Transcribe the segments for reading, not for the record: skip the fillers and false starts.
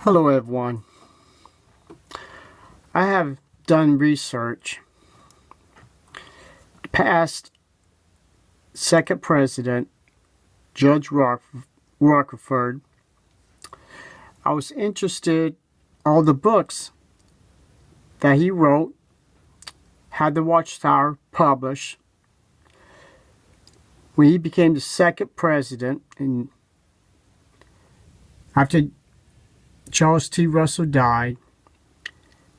Hello everyone. I have done research. The past second president, Judge Rutherford, I was interested all the books that he wrote, had the Watchtower published. When he became the second president, and after Charles T. Russell died,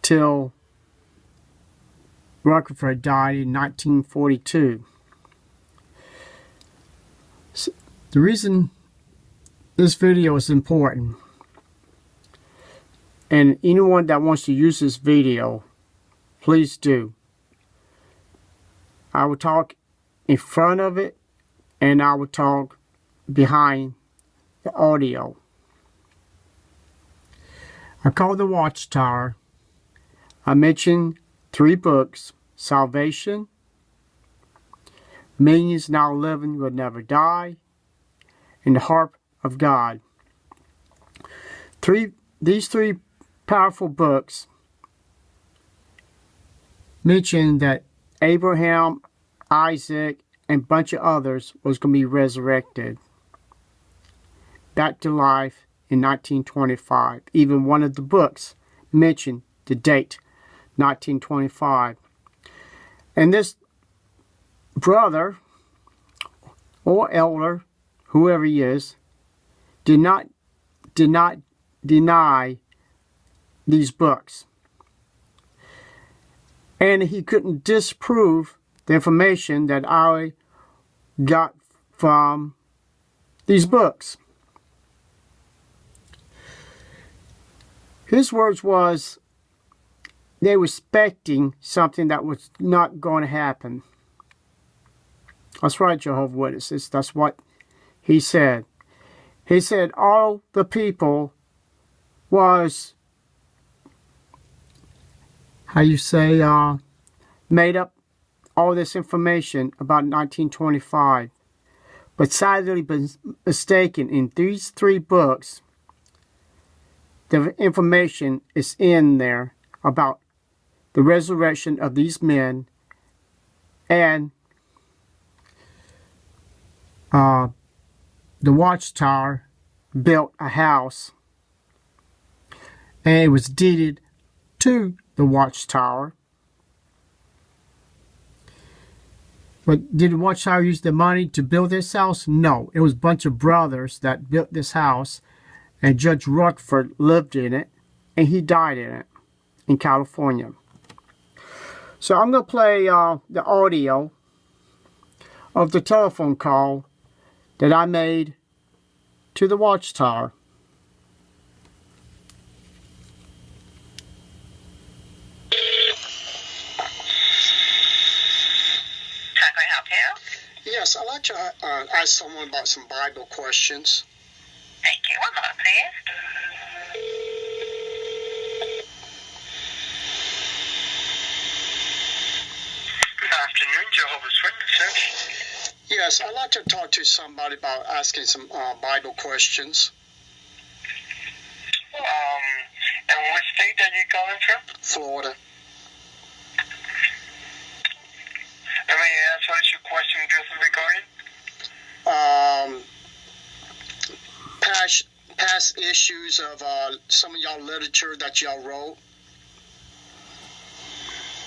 till Rutherford died in 1942. So the reason this video is important, and anyone that wants to use this video, please do. I will talk in front of it, and I will talk behind the audio. I call the Watchtower. I mentioned 3 books: Salvation, Millions Now Living Will Never Die, and The Harp of God. These three powerful books mention that Abraham, Isaac, and a bunch of others was going to be resurrected back to life in 1925. Even one of the books mentioned the date, 1925. And this brother or elder, whoever he is, did not deny these books. And he couldn't disprove the information that I got from these books. His words was they were expecting something that was not going to happen. That's right, Jehovah's Witnesses. That's what he said. He said all the people was, made up all this information about 1925. But sadly mistaken, in these 3 books, the information is in there about the resurrection of these men and the Watchtower built a house, and it was deeded to the Watchtower. But did the Watchtower use the money to build this house? No. It was a bunch of brothers that built this house, and Judge Rutherford lived in it, and he died in it in California. So I'm going to play the audio of the telephone call that I made to the Watchtower. How can I help you? Yes, I'd like to ask someone about some Bible questions. Thank you. One moment, please. Good afternoon, Jehovah's Witnesses. Yes, I'd like to talk to somebody about asking some Bible questions. And what state are you calling from? Florida. And may I ask what is your question regarding? Past issues of some of y'all literature that y'all wrote.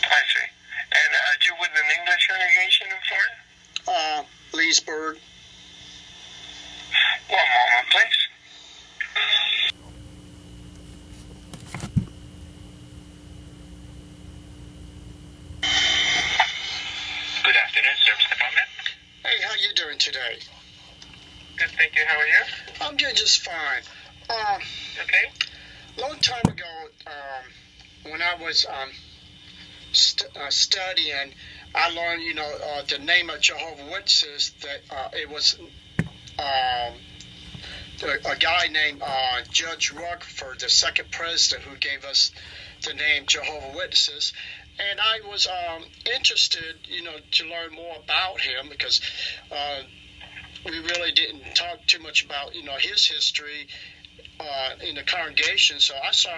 I see. And are you with an English congregation in Florida? Leesburg. One moment, please. Good afternoon, service department. Hey, how you doing today? Good, thank you. How are you? I'm doing just fine. Okay. Long time ago, when I was studying, I learned, the name of Jehovah's Witnesses, that it was a guy named Judge Rutherford, the second president, who gave us the name Jehovah's Witnesses. And I was interested, to learn more about him, because we really didn't talk too much about, his history in the congregation. So I saw,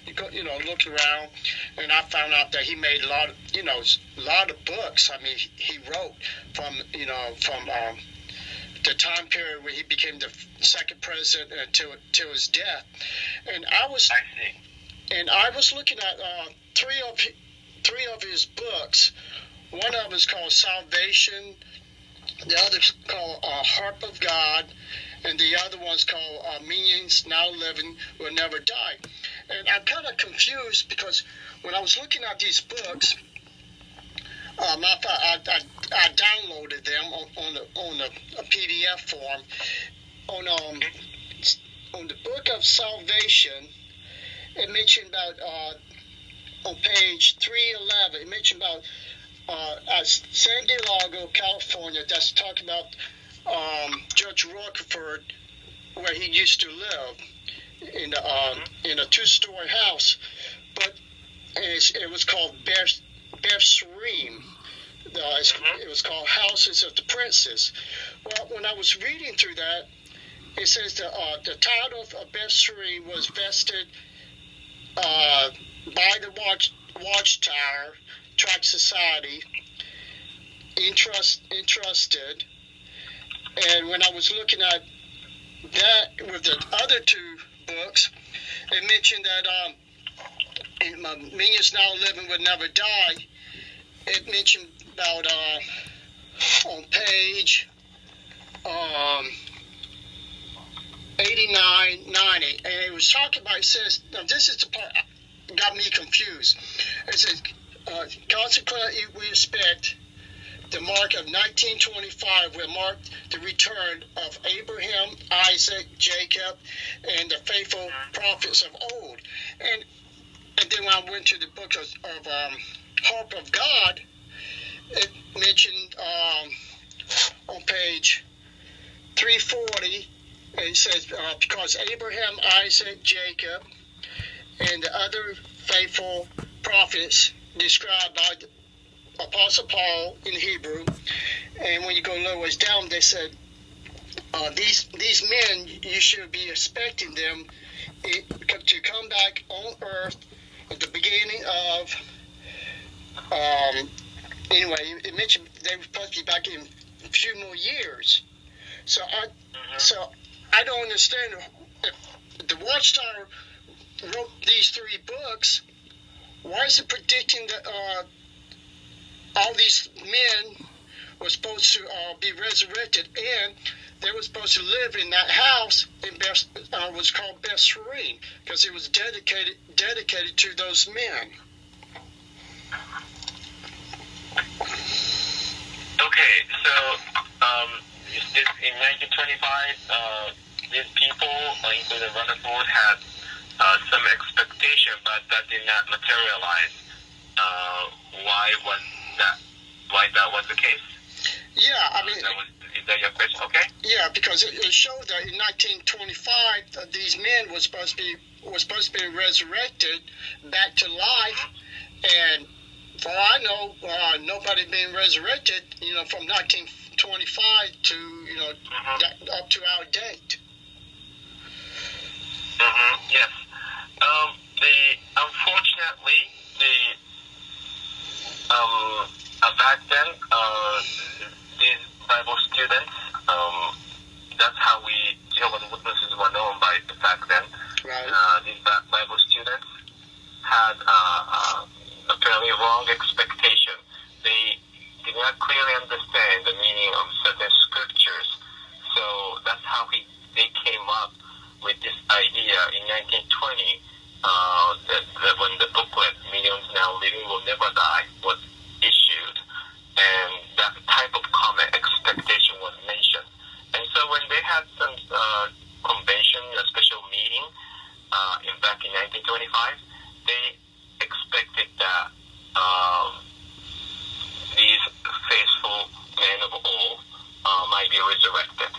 looked around, and I found out that he made a lot of books. I mean, he wrote from the time period where he became the second president until his death. And I was looking at three of his books. One of them is called Salvation. The other is called Harp of God, and the other one's called Minions Now Living Will Never Die. And I'm kind of confused because when I was looking at these books, I downloaded them on a PDF form. On the Book of Salvation, it mentioned about on page 311. It mentioned about San Diego, California. That's talking about Judge Rutherford, where he used to live in a two-story house, but it was called Bethsherim. It was called Houses of the Princes. Well, when I was reading through that, it says the title of Bethsherim was vested by the Watchtower Tract Society, entrusted. And when I was looking at that with the other two books, it mentioned that Minions Now Living Would Never Die. It mentioned about on page 89, 90, and it was talking about, it says, now this is the part that got me confused. It says, consequently, we expect the mark of 1925 will mark the return of Abraham, Isaac, Jacob, and the faithful prophets of old. And then when I went to the book of Harp of God, it mentioned on page 340, and it says, because Abraham, Isaac, Jacob, and the other faithful prophets described by the Apostle Paul in Hebrew, and when you go a little ways down, they said, these men, you should be expecting them to come back on earth at the beginning of, anyway, it mentioned they were supposed to be back in a few more years. So I don't understand if the Watchtower wrote these three books, why is it predicting that all these men were supposed to be resurrected, and they were supposed to live in that house in was called Bethsherim, because it was dedicated to those men. Okay, so in 1925, these people, including Rutherford, had some expectation, but that did not materialize. Why that was the case? Yeah, I mean, is that your question? Okay. Yeah, because it showed that in 1925 these men were supposed to be resurrected back to life, and for all I know, nobody being resurrected, from 1925 to up to our date. Yes. Unfortunately, back then, these Bible students, that's how Jehovah's Witnesses were known by back then. Right. These Bible students had apparently wrong expectation. They did not clearly understand the meaning of certain scriptures. So that's how they came up with this idea in 1920 that when the booklet Millions Now Living Will Never Die was issued, and that type of common expectation was mentioned. And so when they had some convention, a special meeting back in 1925, they expected that these faithful men of old might be resurrected.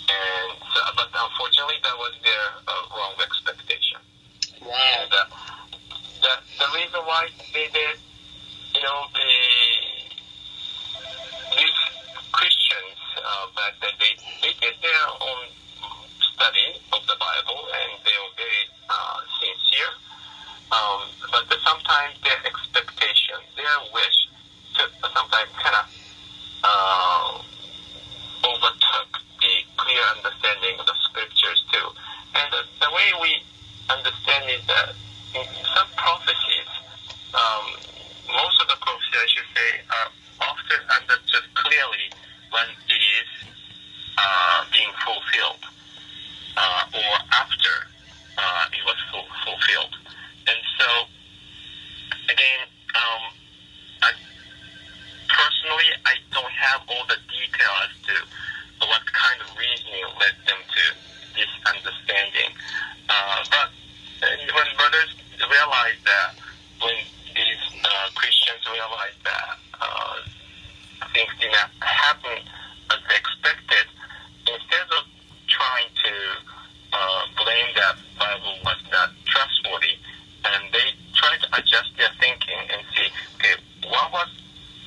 And so, but unfortunately, that was their wrong expectation. Wow. And the reason why they did, these Christians back then, they did their own study of the Bible, but sometimes their expectation, their wish, to sometimes kind of overtook the clear understanding of the scriptures too. And the way we understand is that in some prophecies, most of the prophecies, I should say, are often understood clearly when it is being fulfilled, or after it was fulfilled. And so, again, personally, I don't have all the detail as to what kind of reasoning led them to this understanding. But when brothers realize that, when these Christians realize that things did not happen as expected, instead of trying to blame that Bible was not trustworthy, and they try to adjust their thinking and see, okay, what was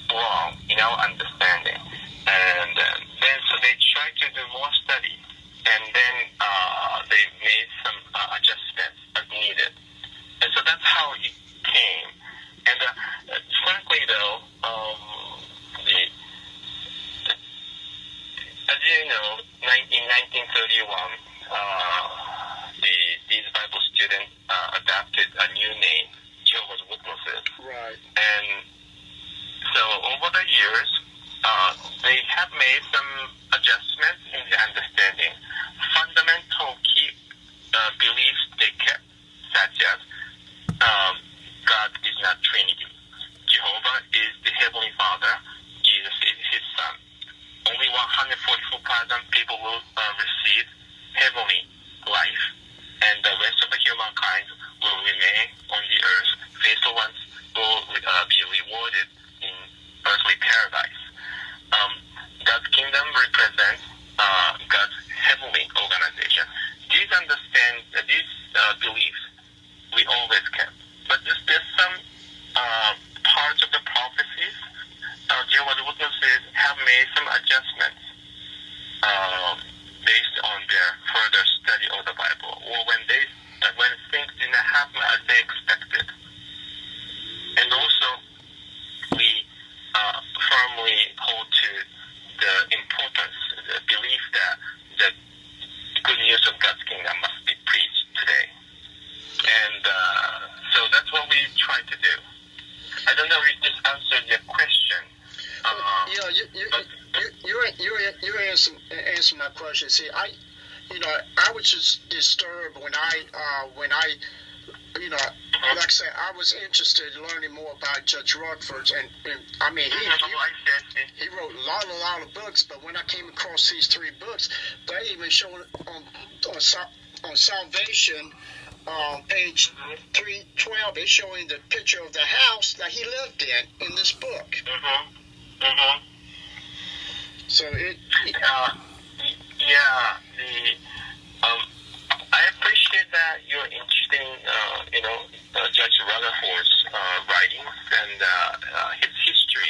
wrong in our understanding, and then so they try to do more study, and then they made some adjustments as needed, and so that's how it came. And frankly, though, as you know, in 1931, these Bible students adopted a new name, Jehovah's Witnesses, Right. and so over the years, they have made some adjustments in the understanding. Fundamental key beliefs they kept, such as God is not Trinity. Jehovah is the Heavenly Father. Jesus is His Son. Only 144,000 people will receive heavenly life, and the rest of the humankind will remain on the earth. Faithful ones will be rewarded in earthly paradise. God's kingdom represents God's heavenly organization. These beliefs we always kept, but there's some parts of the prophecies Jehovah's Witnesses have made some adjustments based on their further study of the Bible, or when things did not happen as they expected. And also, we firmly hold to the importance, the belief that the good news of God's kingdom must be preached today. And so that's what we try to do. I don't know if this answered your question. You answer my question. See, I was just disturbed when I like I said, I was interested in learning more about Judge Rutherford, and I mean, he wrote a lot of books, but when I came across these 3 books, they even showed on salvation, page 312, it's showing the picture of the house that he lived in this book. So I appreciate that you're interested in, Judge Rutherford's writings and his history.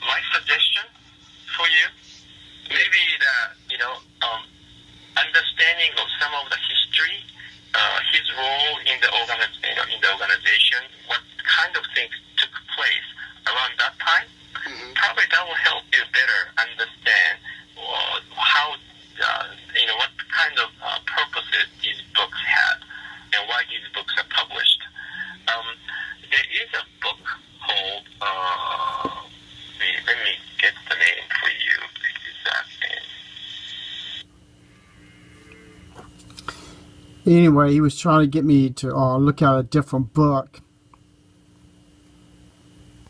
My suggestion for you, maybe that, understanding of some of the history, his role in the organization, what kind of things took place around that time, probably that will help you better understand how, what kind of purposes these books had and why these books are published. There is a book called, let me get the name for you, exact name. Anyway, he was trying to get me to look at a different book.